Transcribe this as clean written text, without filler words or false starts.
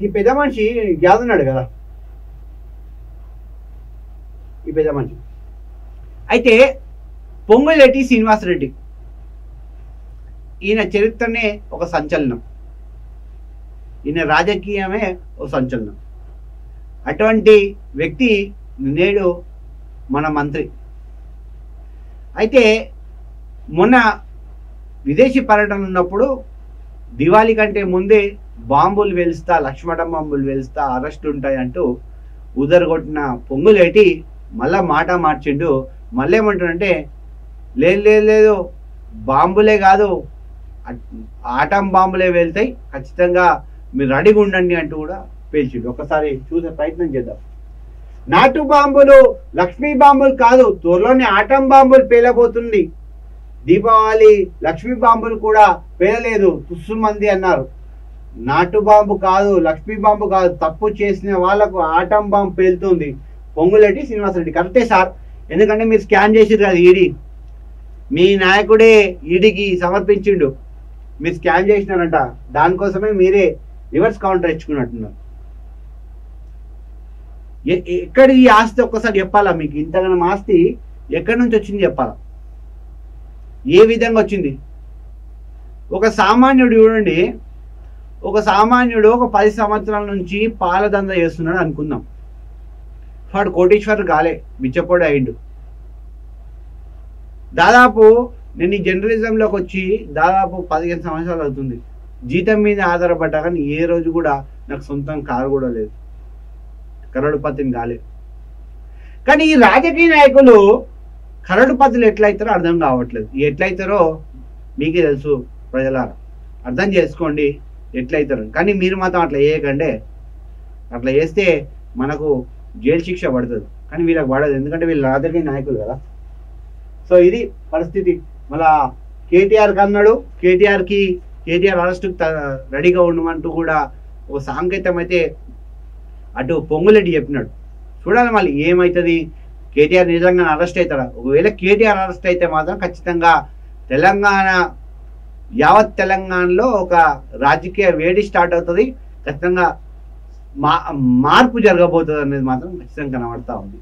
ఈ పెద్ద మనిషి యాదున్నాడు కదా, ఈ పెద్ద మనిషి అయితే పొంగులేటి శ్రీనివాసరెడ్డి, ఈయన చరిత్రనే ఒక సంచలనం, ఈయన రాజకీయమే ఒక సంచలనం. అటువంటి వ్యక్తి నేడు మన మంత్రి. అయితే మొన్న విదేశీ పర్యటన ఉన్నప్పుడు దివాళీ కంటే ముందే బాంబులు వేలుస్తా, లక్ష్మణ బాంబులు వేలుస్తా, అరెస్ట్ ఉంటాయి అంటూ ఉదరగొట్టిన పొంగులేటి మళ్ళా మాట మార్చిండు. మళ్ళీ ఏమంటాడంటే లేదు బాంబులే కాదు ఆటం బాంబులే వెళ్తాయి, ఖచ్చితంగా మీరు రెడీగా ఉండండి అంటూ కూడా పేల్చిండు. ఒకసారి చూసే ప్రయత్నం చేద్దాం. నాటు బాంబులు లక్ష్మీ బాంబులు కాదు, త్వరలోనే ఆటం బాంబులు పేలబోతుంది. దీపావళి లక్ష్మీ బాంబులు కూడా పేలలేదు, తుస్సుమంది అన్నారు. నాటు బాంబు కాదు, లక్ష్మీ బాంబు కాదు, తప్పు చేసిన వాళ్ళకు ఆటం బాంబు పేలుతుంది. పొంగులేటి శ్రీనివాసరెడ్డి కరెక్టే సార్, ఎందుకంటే మీరు స్కాన్ చేసిరు కదా, ఈడీ మీ నాయకుడే ఈడీకి సమర్పించిండు, మీరు స్కాన్ చేసినారంట, దానికోసమే మీరే రివర్స్ కౌంటర్ ఇచ్చుకున్నట్టున్నారు. ఎక్కడి ఈ ఆస్తి ఒక్కసారి చెప్పాలా మీకు? ఇంతగానం ఆస్తి ఎక్కడి నుంచి వచ్చింది చెప్పాలా, ఏ విధంగా వచ్చింది? ఒక సామాన్యుడు చూడండి, ఒక సామాన్యుడు ఒక 10 సంవత్సరాల నుంచి పాలదంద చేస్తున్నాడు అనుకుందాం. వాడు కోటీశ్వరు కాలే, బిచ్చపోడు అయిండు. దాదాపు నేను ఈ జర్నలిజంలోకి వచ్చి దాదాపు 15 సంవత్సరాలు అవుతుంది. జీతం మీద ఆధారపడ్డా కానీ ఏ రోజు కూడా నాకు సొంతం కారు కూడా లేదు, కరోడుపతిని కాలే. కానీ ఈ రాజకీయ నాయకులు కరోడుపతులు ఎట్లయితారో అర్థం కావట్లేదు. ఎట్లయితారో మీకే తెలుసు ప్రజలారా, అర్థం చేసుకోండి ఎట్లయితారు. కానీ మీరు మాత్రం అట్లా చేయకండి, అట్లా చేస్తే మనకు జైలు శిక్ష పడుతుంది. కానీ వీళ్ళకి పడదు, ఎందుకంటే వీళ్ళు రాజకీయ నాయకులు కదా. సో ఇది పరిస్థితి. మళ్ళా కేటీఆర్కి అన్నాడు, కేటీఆర్ అరెస్టుకు రెడీగా ఉండమంటూ కూడా ఒక సాంకేతం అయితే అటు పొంగులేటి చెప్పినాడు. చూడాలి మళ్ళీ ఏమవుతుంది. కేటీఆర్ నిజంగా అరెస్ట్ అవుతాడా? ఒకవేళ కేటీఆర్ అరెస్ట్ అయితే మాత్రం ఖచ్చితంగా యావత్ తెలంగాణలో ఒక రాజకీయ వేడి స్టార్ట్ అవుతుంది. ఖచ్చితంగా మార్పు జరగబోతుంది అనేది మాత్రం ఖచ్చితంగా కనబడతా ఉంది.